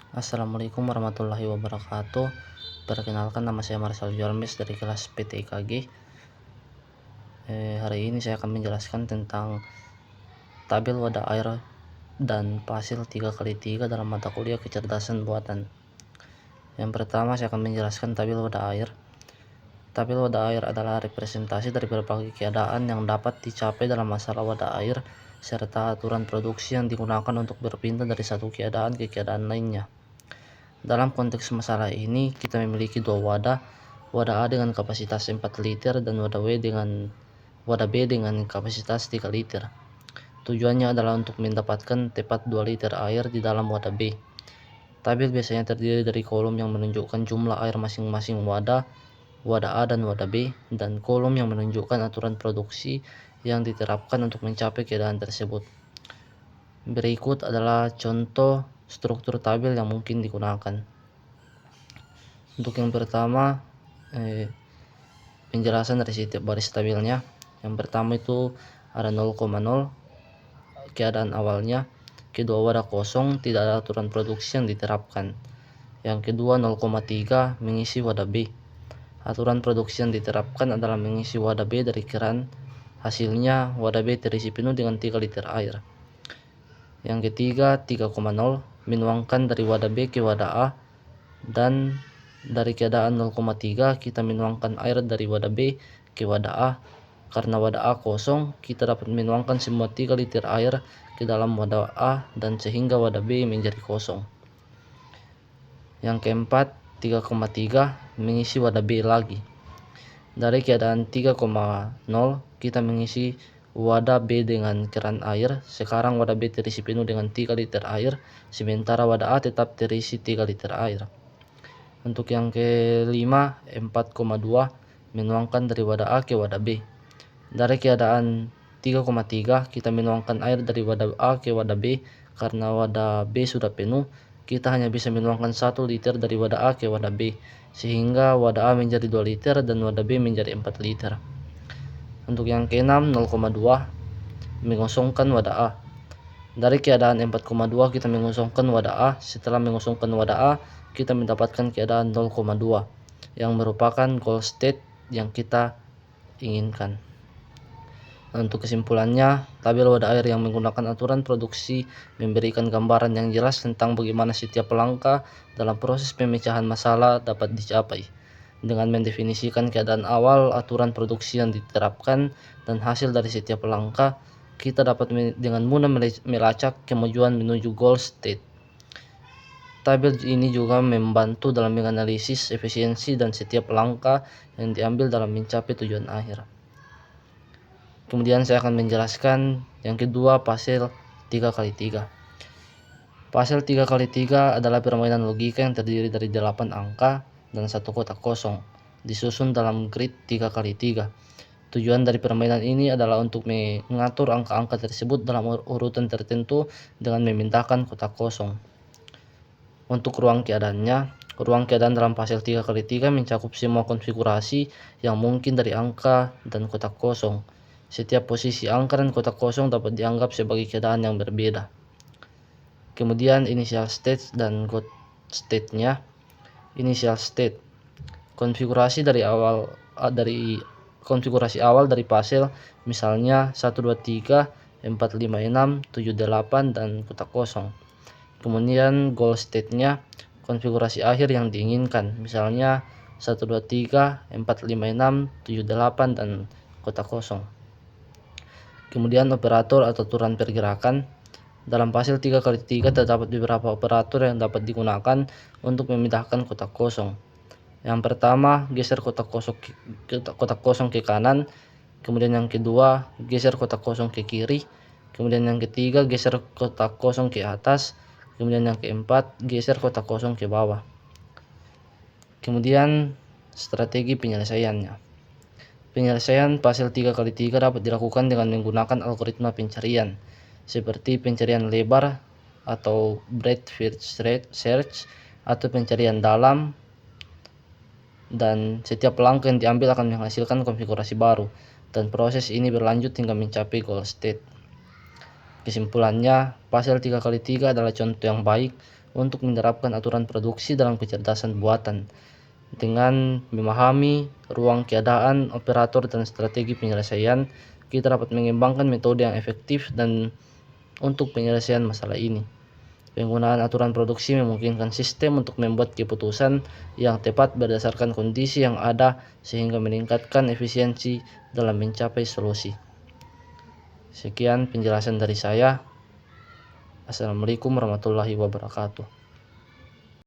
Assalamualaikum warahmatullahi wabarakatuh. Perkenalkan, nama saya Marsal Jualmes dari kelas PTIKG. Hari ini saya akan menjelaskan tentang tabel wadah air dan pasil 3x3 dalam mata kuliah kecerdasan buatan. Yang pertama, saya akan menjelaskan tabel wadah air. Tabel wadah air adalah representasi dari berbagai keadaan yang dapat dicapai dalam masalah wadah air serta aturan produksi yang digunakan untuk berpindah dari satu keadaan ke keadaan lainnya. Dalam konteks masalah ini, kita memiliki dua wadah A dengan kapasitas 4 liter dan wadah B dengan kapasitas 3 liter. Tujuannya adalah untuk mendapatkan tepat 2 liter air di dalam wadah B. Tabel biasanya terdiri dari kolom yang menunjukkan jumlah air masing-masing wadah A dan wadah B, dan kolom yang menunjukkan aturan produksi yang diterapkan untuk mencapai keadaan tersebut. Berikut adalah contoh struktur tabel yang mungkin digunakan. Untuk yang pertama, penjelasan dari setiap baris tabelnya. Yang pertama itu ada 0,0 keadaan awalnya. Kedua, wadah kosong, tidak ada aturan produksi yang diterapkan. Yang kedua, 0,3 mengisi wadah B. Aturan produksi yang diterapkan adalah mengisi wadah B dari keran. Hasilnya wadah B terisi penuh dengan 3 liter air. Yang ketiga, 3,0 menuangkan dari wadah B ke wadah A, dan dari keadaan 0,3 kita menuangkan air dari wadah B ke wadah A. Karena wadah A kosong, kita dapat menuangkan semua 3 liter air ke dalam wadah A, dan sehingga wadah B menjadi kosong. Yang keempat, 3,3 mengisi wadah B lagi. Dari keadaan 3,0 kita mengisi wadah B dengan keran air. Sekarang wadah B terisi penuh dengan 3 liter air, sementara wadah A tetap terisi 3 liter air. Untuk yang kelima, 4,2 menuangkan dari wadah A ke wadah B. Dari keadaan 3,3 kita menuangkan air dari wadah A ke wadah B. Karena wadah B sudah penuh, kita hanya bisa menuangkan 1 liter dari wadah A ke wadah B, sehingga wadah A menjadi 2 liter dan wadah B menjadi 4 liter. Untuk yang keenam, 0,2 mengosongkan wadah A. Dari keadaan 4,2 kita mengosongkan wadah A. Setelah mengosongkan wadah A, kita mendapatkan keadaan 0,2 yang merupakan goal state yang kita inginkan. Untuk kesimpulannya, tabel wadah air yang menggunakan aturan produksi memberikan gambaran yang jelas tentang bagaimana setiap langkah dalam proses pemecahan masalah dapat dicapai. Dengan mendefinisikan keadaan awal, aturan produksi yang diterapkan, dan hasil dari setiap langkah, kita dapat dengan mudah melacak kemajuan menuju goal state. Tabel ini juga membantu dalam menganalisis efisiensi dan setiap langkah yang diambil dalam mencapai tujuan akhir. Kemudian saya akan menjelaskan yang kedua, pasil 3x3. Pasil 3x3 adalah permainan logika yang terdiri dari 8 angka dan 1 kotak kosong, disusun dalam grid 3x3. Tujuan dari permainan ini adalah untuk mengatur angka-angka tersebut dalam urutan tertentu dengan memindahkan kotak kosong. Untuk ruang keadaan dalam pasil 3x3 mencakup semua konfigurasi yang mungkin dari angka dan kotak kosong. Setiap posisi angka dan kotak kosong dapat dianggap sebagai keadaan yang berbeda. Kemudian initial state dan goal state-nya. Initial state, konfigurasi awal dari pasil, misalnya 1, 2, 3, 4, 5, 6, 7, 8 dan kotak kosong. Kemudian goal state-nya, konfigurasi akhir yang diinginkan, misalnya 1, 2, 3, 4, 5, 6, 7, 8 dan kotak kosong. Kemudian operator atau aturan pergerakan. Dalam pasil 3x3 terdapat beberapa operator yang dapat digunakan untuk memindahkan kotak kosong. Yang pertama, geser kotak kosong ke kanan. Kemudian yang kedua, geser kotak kosong ke kiri. Kemudian yang ketiga, geser kotak kosong ke atas. Kemudian yang keempat, geser kotak kosong ke bawah. Kemudian strategi penyelesaiannya. Penyelesaian pasil 3x3 dapat dilakukan dengan menggunakan algoritma pencarian, seperti pencarian lebar atau breadth first search atau pencarian dalam, dan setiap langkah yang diambil akan menghasilkan konfigurasi baru, dan proses ini berlanjut hingga mencapai goal state. Kesimpulannya, pasil 3x3 adalah contoh yang baik untuk menerapkan aturan produksi dalam kecerdasan buatan. Dengan memahami ruang keadaan, operator, dan strategi penyelesaian, kita dapat mengembangkan metode yang efektif dan untuk penyelesaian masalah ini. Penggunaan aturan produksi memungkinkan sistem untuk membuat keputusan yang tepat berdasarkan kondisi yang ada sehingga meningkatkan efisiensi dalam mencapai solusi. Sekian penjelasan dari saya. Assalamualaikum warahmatullahi wabarakatuh.